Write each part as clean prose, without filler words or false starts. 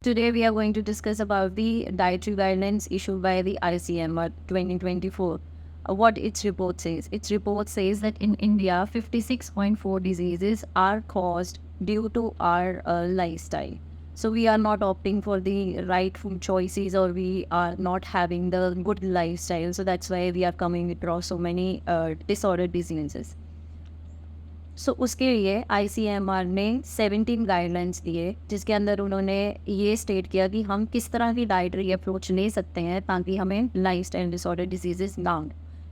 Today we are going to discuss about the dietary guidelines issued by the ICMR 2024. What its report says. Its report says that in India, 56.4 diseases are caused due to our lifestyle. So we are not opting for the right food choices, or we are not having the good lifestyle. So that's why we are coming across so many disordered diseases. सो उसके लिए ICMR ने 17 guidelines दिए, जिसके अंदर उन्होंने ये state किया कि हम किस तरह की डाइटरी अप्रोच ले सकते हैं ताकि हमें लाइफस्टाइल डिसऑर्डर डिजीजेस ना हो।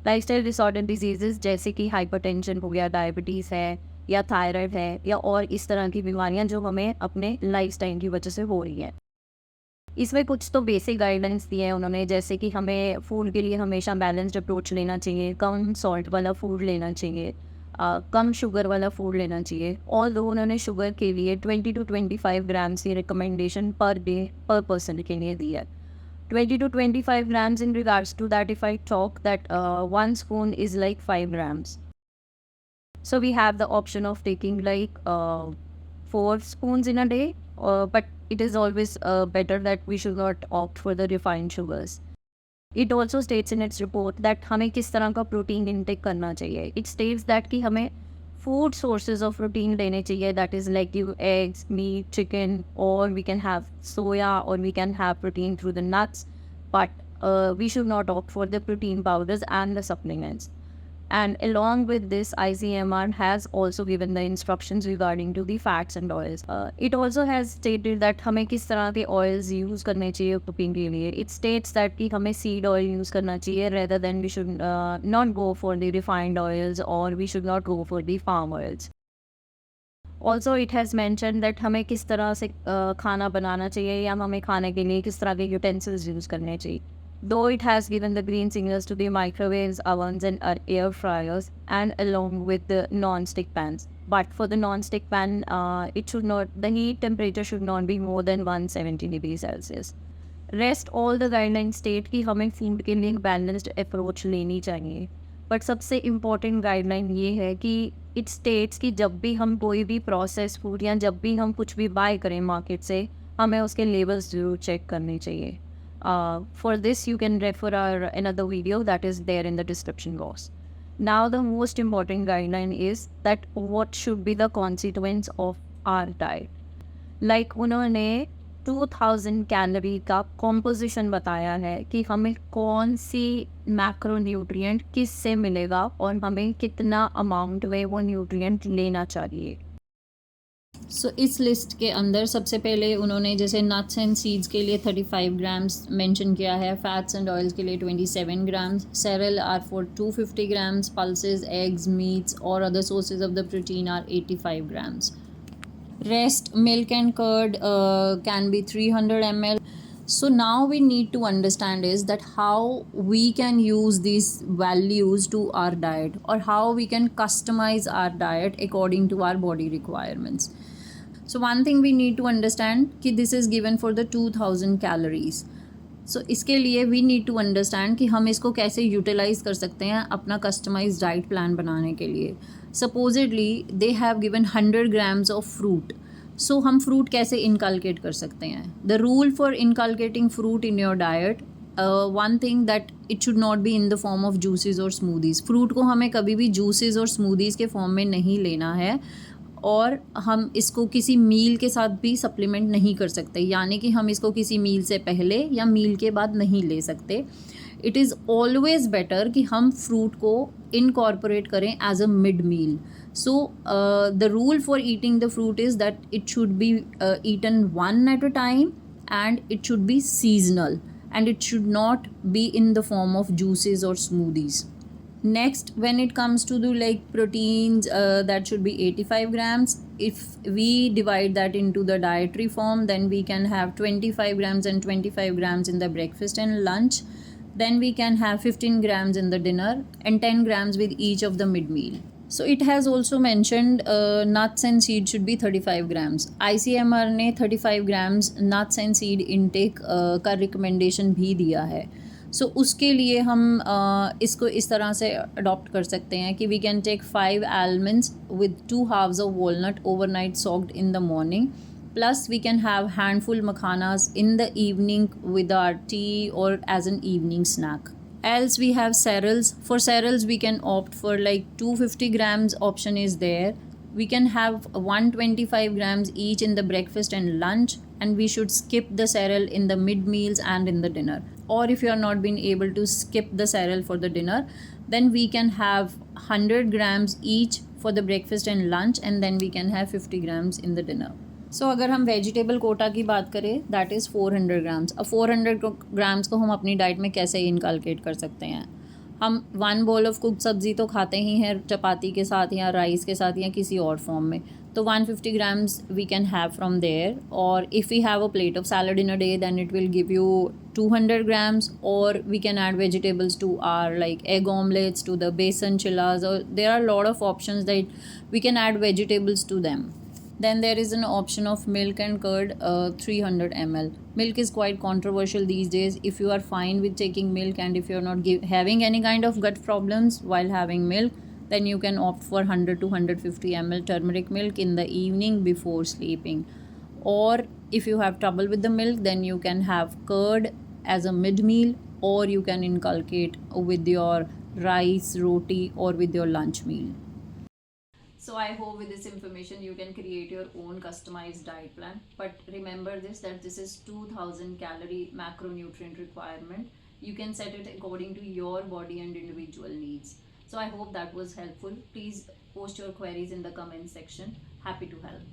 लाइफस्टाइल डिसऑर्डर डिजीजेस जैसे कि हाइपरटेंशन हो गया, डायबिटीज़ है या थायराइड है या और इस तरह की बीमारियां जो हमें अपने लाइफस्टाइल की वजह से हो रही हैं। इसमें कुछ तो बेसिक गाइडलाइंस दिए हैं उन्होंने, जैसे कि हमें फूड के लिए हमेशा बैलेंस्ड अप्रोच लेना चाहिए, कम सॉल्ट वाला फूड लेना चाहिए, कम शुगर वाला फूड लेना चाहिए। और दो उन्होंने शुगर के लिए 20 to 25 ग्राम्स की रिकमेंडेशन पर डे पर पर्सन के लिए दी है। 20 to 25 grams in regards to that, if I talk that 1 spoon is like 5 grams. So we have the option of taking like 4 spoons in a day, but it is always better that we should not opt for the refined sugars. It also states in its report that हमें किस तरह का protein intake करना चाहिए. It states that कि हमें food sources of protein लेने चाहिए, that is like you eggs, meat, chicken, or we can have soya, or we can have protein through the nuts, but we should not opt for the protein powders and the supplements. And along with this, ICMR has also given the instructions regarding to the fats and oils. It also has stated that हमें किस तरह के oils use करने चाहिए cooking के लिए. It states that कि हमें seed oil use करना चाहिए rather than we should not go for the refined oils, or we should not go for the palm oils. Also it has mentioned that हमें किस तरह से खाना बनाना चाहिए या हमें खाने के लिए किस तरह के utensils use करने चाहिए. Though it has given the green signals to the microwaves, ovens and air fryers, and along with the non-stick pans. But for the non-stick pan, it should not, the heat temperature should not be more than 170 degrees Celsius. Rest all the guidelines state कि हमें food के लिए balanced approach लेनी चाहिए, but सबसे important guideline ये है कि इट स्टेट्स कि जब भी हम कोई भी प्रोसेस फूड या जब भी हम कुछ भी बाय करें मार्केट से, हमें उसके लेबल्स ज़रूर चेक करने चाहिए. For this, you can refer our another video that is there in the description box. Now, the most important guideline is that what should be the consequence of our diet. Like उन्होंने 2000 calorie का composition बताया है कि हमें कौन सी macro nutrient किस से मिलेगा और हमें कितना अमाउंट में वो न्यूट्रिएंट लेना चाहिए. सो इस लिस्ट के अंदर सबसे पहले उन्होंने जैसे नट्स एंड सीड्स के लिए 35 ग्राम्स मेंशन किया है, फैट्स एंड ऑयल्स के लिए 27 grams, cereal are for 250 grams, pulses, eggs, meats और other sources of the protein are 85 grams. Rest milk and curd can be 300 ml. So now we need to understand is that how we can use these values to our diet, or how we can customize our diet according to our body requirements. So one thing we need to understand कि this is given for the 2000 calories. सो इसके लिए we need to understand कि हम इसको कैसे utilise कर सकते हैं अपना कस्टमाइज डाइट प्लान बनाने के लिए. Supposedly they have given 100 grams of fruit. So हम फ्रूट कैसे इनकलकेट कर सकते हैं? The rule for inculcating fruit in your diet, one thing that it should not be in the form of juices और smoothies. Fruit को हमें कभी भी जूसेस और स्मूदीज़ के फॉर्म में नहीं लेना है, और हम इसको किसी मील के साथ भी सप्लीमेंट नहीं कर सकते, यानी कि हम इसको किसी मील से पहले या मील के बाद नहीं ले सकते. इट इज़ ऑलवेज़ बेटर कि हम फ्रूट को इनकॉर्पोरेट करें as a mid meal. So the rule for eating the fruit is that it should be eaten one at a time, and it should be seasonal, and it should not be in the form of juices or smoothies. Next, when it comes to the like proteins, that should be 85 grams. If we divide that into the dietary form, then we can have 25 grams and 25 grams in the breakfast and lunch. Then we can have 15 grams in the dinner and 10 grams with each of the mid meal. So it has also mentioned nuts and seed should be 35 grams. ICMR ने 35 grams nuts and seed intake का recommendation भी दिया है. सो उसके लिए हम इसको इस तरह से अडॉप्ट कर सकते हैं कि we can take 5 almonds with 2 halves of walnut overnight soaked in the morning, Plus, we can have handful makhanas in the evening with our tea or as an evening snack. Else we have cereals. For cereals, we can opt for like 250 grams option is there. We can have 125 grams each in the breakfast and lunch, and we should skip the cereal in the mid meals and in the dinner. Or if you are not being able to skip the cereal for the dinner, then we can have 100 grams each for the breakfast and lunch, and then we can have 50 grams in the dinner. सो अगर हम vegetable Kota की बात करें that is 400 grams. अब 400 grams को हम अपनी diet में कैसे इनकलकेट कर सकते हैं. हम 1 बोल ऑफ कुक सब्ज़ी तो खाते ही हैं चपाती के साथ या राइस के साथ या किसी और फॉर्म में, तो 150 grams we can have from there. और if we have a plate of salad in a day then it will give you 200 grams. Or we can add vegetables to our like egg omelets, to the besan chillas, or there are a lot of options that we can add vegetables to them. Then there is an option of milk and curd, 300 ml. Milk is quite controversial these days. If you are fine with taking milk and if you are not having any kind of gut problems while having milk, then you can opt for 100 to 150 ml turmeric milk in the evening before sleeping. Or if you have trouble with the milk, then you can have curd as a mid meal, or you can inculcate with your rice, roti, or with your lunch meal. So I hope with this information you can create your own customized diet plan. But remember this, that this is 2000 calorie macronutrient requirement. You can set it according to your body and individual needs. So I hope that was helpful. Please post your queries in the comment section. Happy to help.